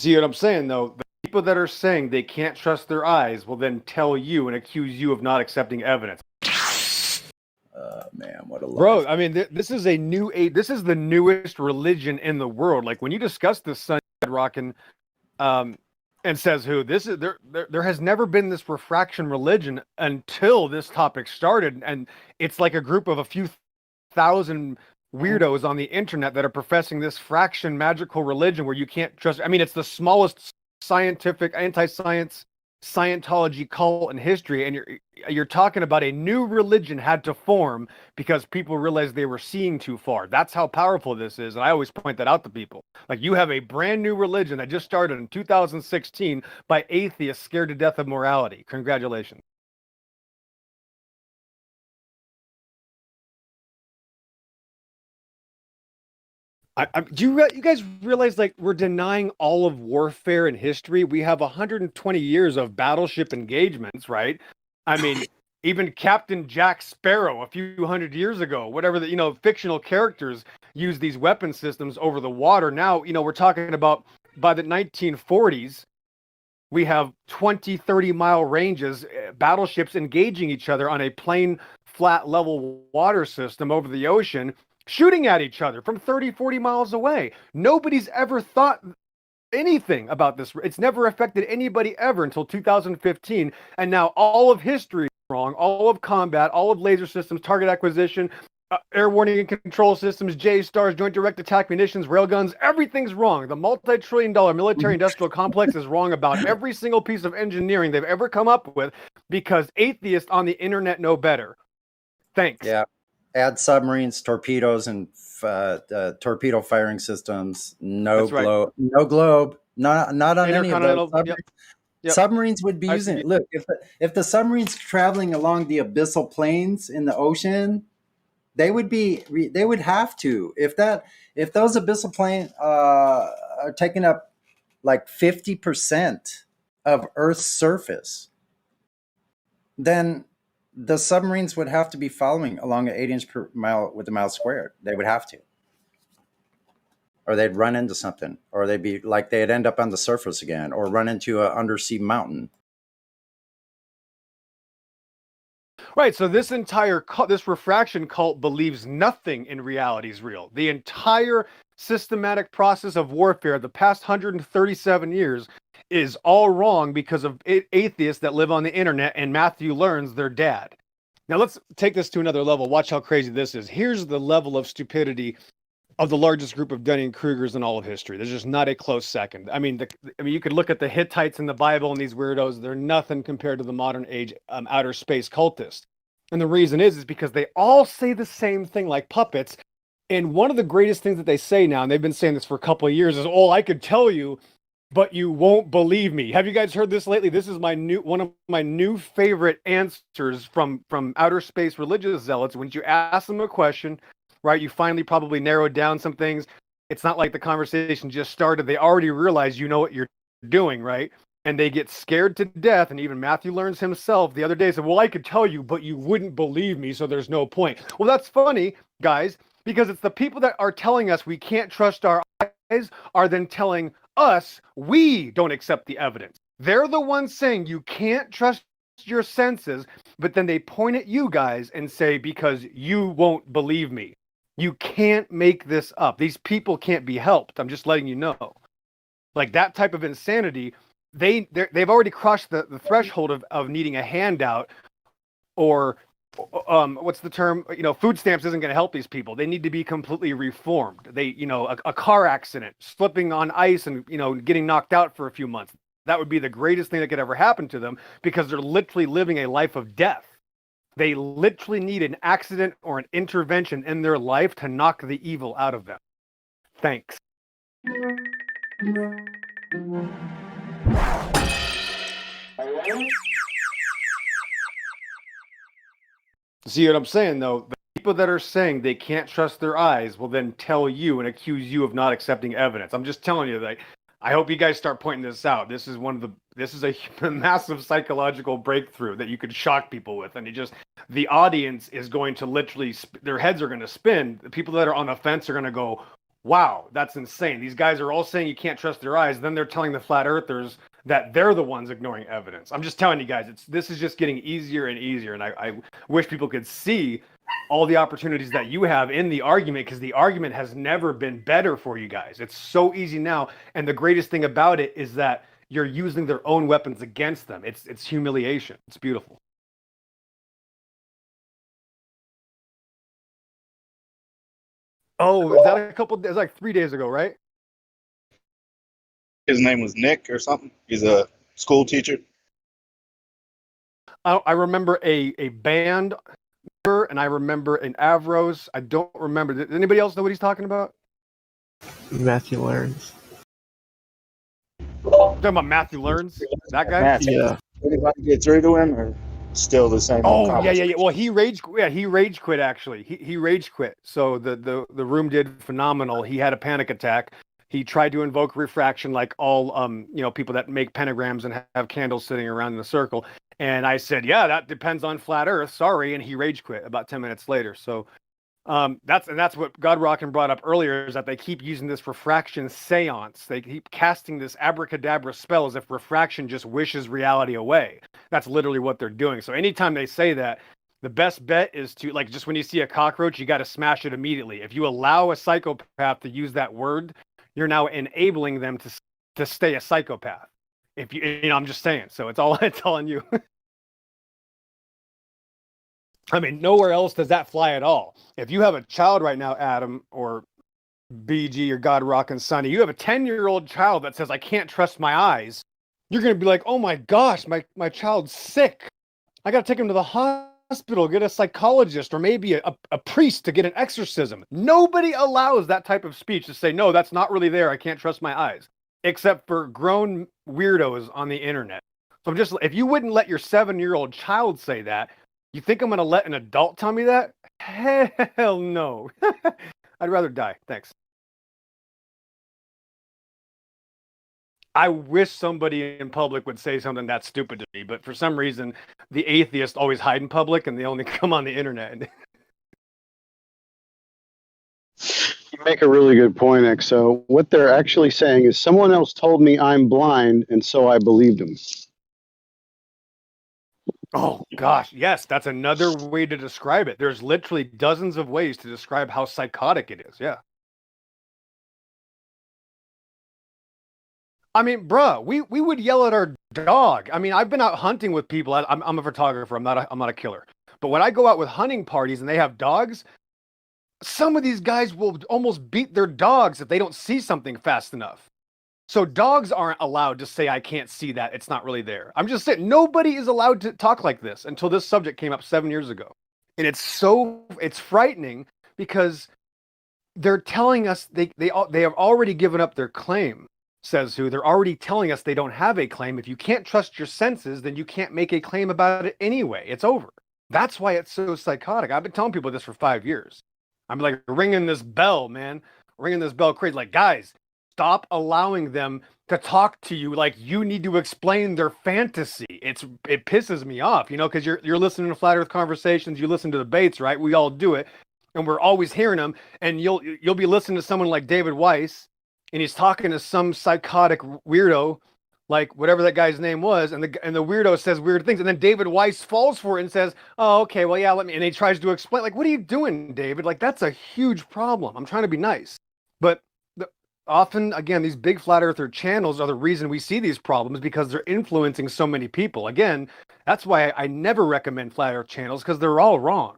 See what I'm saying, though? The people that are saying they can't trust their eyes will then tell you and accuse you of not accepting evidence. Man, what a life. Bro, I mean, this is this is the newest religion in the world. Like when you discuss this sun rocking, and says who this is, there has never been this refraction religion until this topic started, and it's like a group of a few thousand weirdos on the internet that are professing this fraction magical religion where you can't trust. I mean, it's the smallest scientific anti-science Scientology cult in history, and you're talking about a new religion had to form because people realized they were seeing too far. That's how powerful this is, and I always point that out to people. Like, you have a brand new religion that just started in 2016 by atheists scared to death of morality. Congratulations. Do you guys realize, like, we're denying all of warfare in history? We have 120 years of battleship engagements, right? I mean, even Captain Jack Sparrow a few hundred years ago, whatever the, fictional characters use these weapon systems over the water. Now, we're talking about by the 1940s, we have 20, 30-mile ranges, battleships engaging each other on a plain, flat, level water system over the ocean, shooting at each other from 30, 40 miles away. Nobody's ever thought anything about this. It's never affected anybody ever until 2015. And now all of history is wrong. All of combat, all of laser systems, target acquisition, air warning and control systems, J-stars, joint direct attack munitions, railguns, everything's wrong. The multi-trillion-dollar military-industrial complex is wrong about every single piece of engineering they've ever come up with because atheists on the internet know better. Thanks. Yeah. Add submarines, torpedoes, and torpedo firing systems. No globe, no globe, not on any of those. Yep. Submarines would be using it. Look, if the submarines traveling along the abyssal plains in the ocean, they would have to. If those abyssal plains are taking up like 50% of Earth's surface, then the submarines would have to be following along an 8 inch per mile with a mile squared. They would have to. Or they'd run into something. Or they'd end up on the surface again. Or run into an undersea mountain. Right, so this refraction cult believes nothing in reality is real. The entire systematic process of warfare the past 137 years is all wrong because of atheists that live on the internet, and Matthew learns their dad. Now let's take this to another level. Watch how crazy this is. Here's the level of stupidity of the largest group of Dunning-Krugers in all of history. There's just not a close second. I mean, you could look at the Hittites in the Bible and these weirdos. They're nothing compared to the modern age outer space cultists. And the reason is because they all say the same thing like puppets. And one of the greatest things that they say now, and they've been saying this for a couple of years, is, "Oh, I could tell you, but you won't believe me." Have you guys heard this lately? This is one of my new favorite answers from outer space religious zealots. When you ask them a question, right, you finally probably narrowed down some things. It's not like the conversation just started. They already realize you know what you're doing, right? And they get scared to death. And even Matthew learns himself the other day said, "Well, I could tell you, but you wouldn't believe me, so there's no point." Well, that's funny, guys, because it's the people that are telling us we can't trust our eyes are then telling us we don't accept the evidence. They're the ones saying you can't trust your senses, but then they point at you guys and say, because you won't believe me. You can't make this up. These people can't be helped. I'm just letting you know. Like, that type of insanity, they've already crossed the threshold of needing a handout, or what's the term? Food stamps isn't going to help these people. They need to be completely reformed. They, a car accident, slipping on ice and, getting knocked out for a few months. That would be the greatest thing that could ever happen to them, because they're literally living a life of death. They literally need an accident or an intervention in their life to knock the evil out of them. Thanks. See what I'm saying, though? The people that are saying they can't trust their eyes will then tell you and accuse you of not accepting evidence. I'm just telling you that. I hope you guys start pointing this out. This is a massive psychological breakthrough that you could shock people with, and the audience is going to literally, their heads are going to spin. The people that are on the fence are going to go, wow, that's insane. These guys are all saying you can't trust their eyes. Then they're telling the flat earthers that they're the ones ignoring evidence. I'm just telling you guys, this is just getting easier and easier. And I wish people could see all the opportunities that you have in the argument, because the argument has never been better for you guys. It's so easy now. And the greatest thing about it is that you're using their own weapons against them. It's humiliation. It's beautiful. Oh, is that it's like 3 days ago, right? His name was Nick or something. He's a school teacher. I remember a band, and I remember an Avros. I don't remember. Does anybody else know what he's talking about? Matthew Learns. Talking about Matthew Learns? That guy? Matthew. Yeah. Anybody get through to him, or still the same? Oh, yeah. Well, he rage quit actually. He rage quit. So the room did phenomenal. He had a panic attack. He tried to invoke refraction like all people that make pentagrams and have candles sitting around in a circle. And I said, yeah, that depends on flat Earth. Sorry, and he rage quit about 10 minutes later. So that's what God Rockin' brought up earlier, is that they keep using this refraction seance. They keep casting this abracadabra spell as if refraction just wishes reality away. That's literally what they're doing. So anytime they say that, the best bet is to, like, just when you see a cockroach, you got to smash it immediately. If you allow a psychopath to use that word, you're now enabling them to stay a psychopath. If I'm just saying. So it's all on you. I mean, nowhere else does that fly at all. If you have a child right now, Adam, or BG, or God Rockin' Sonny, you have a 10-year-old child that says, I can't trust my eyes, you're going to be like, oh my gosh, my child's sick. I got to take him to the hospital, get a psychologist, or maybe a priest to get an exorcism. Nobody allows that type of speech to say, no, that's not really there. I can't trust my eyes, except for grown weirdos on the internet. So if you wouldn't let your 7-year-old child say that, you think I'm going to let an adult tell me that? Hell no. I'd rather die. Thanks. I wish somebody in public would say something that stupid to me, but for some reason, the atheists always hide in public and they only come on the internet. You make a really good point, XO. What they're actually saying is, someone else told me I'm blind, and so I believed him. Oh, gosh. Yes, that's another way to describe it. There's literally dozens of ways to describe how psychotic it is. Yeah. I mean, bruh, we would yell at our dog. I mean, I've been out hunting with people. I'm a photographer. I'm not a killer. But when I go out with hunting parties and they have dogs, some of these guys will almost beat their dogs if they don't see something fast enough. So dogs aren't allowed to say, I can't see that. It's not really there. I'm just saying, nobody is allowed to talk like this until this subject came up 7 years ago. And it's frightening, because they're telling us they have already given up their claim, says who. They're already telling us they don't have a claim. If you can't trust your senses, then you can't make a claim about it anyway. It's over. That's why it's so psychotic. I've been telling people this for 5 years. I'm like ringing this bell, man. Ringing this bell crazy. Like, guys, stop allowing them to talk to you like you need to explain their fantasy. It pisses me off, because you're listening to flat Earth conversations, you listen to debates, right? We all do it, and we're always hearing them. And you'll be listening to someone like David Weiss, and he's talking to some psychotic weirdo, like whatever that guy's name was, and the weirdo says weird things, and then David Weiss falls for it and says, "Oh, okay, well, yeah, and he tries to explain, like, what are you doing, David? Like, that's a huge problem. I'm trying to be nice, but often, again, these big flat earther channels are the reason we see these problems, because they're influencing so many people. Again, that's why I never recommend flat earth channels, because they're all wrong.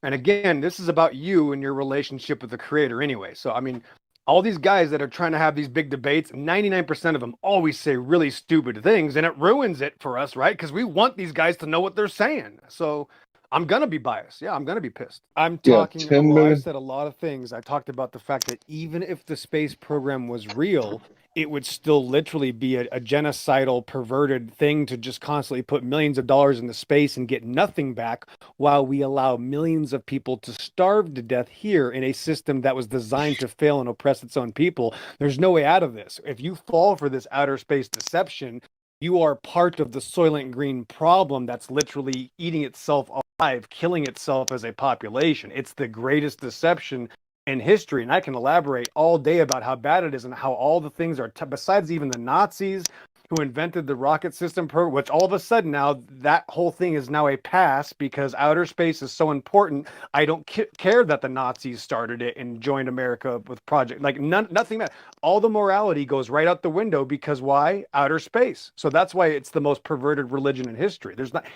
And again, this is about you and your relationship with the creator anyway. So, I mean, all these guys that are trying to have these big debates, 99% of them always say really stupid things, and it ruins it for us, right? Because we want these guys to know what they're saying. So I'm going to be biased. Yeah, I'm going to be pissed. I said a lot of things. I talked about the fact that even if the space program was real, it would still literally be a genocidal, perverted thing to just constantly put millions of dollars into space and get nothing back, while we allow millions of people to starve to death here in a system that was designed to fail and oppress its own people. There's no way out of this. If you fall for this outer space deception, you are part of the Soylent Green problem that's literally eating itself alive, killing itself as a population. It's the greatest deception in history, and I can elaborate all day about how bad it is and how all the things are, besides even the Nazis who invented the rocket system, which all of a sudden now that whole thing is now a pass because outer space is so important. I don't care that the Nazis started it and joined America with project, like nothing that all the morality goes right out the window because why? Outer space. So that's why it's the most perverted religion in history.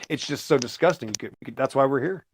It's just so disgusting. That's why we're here.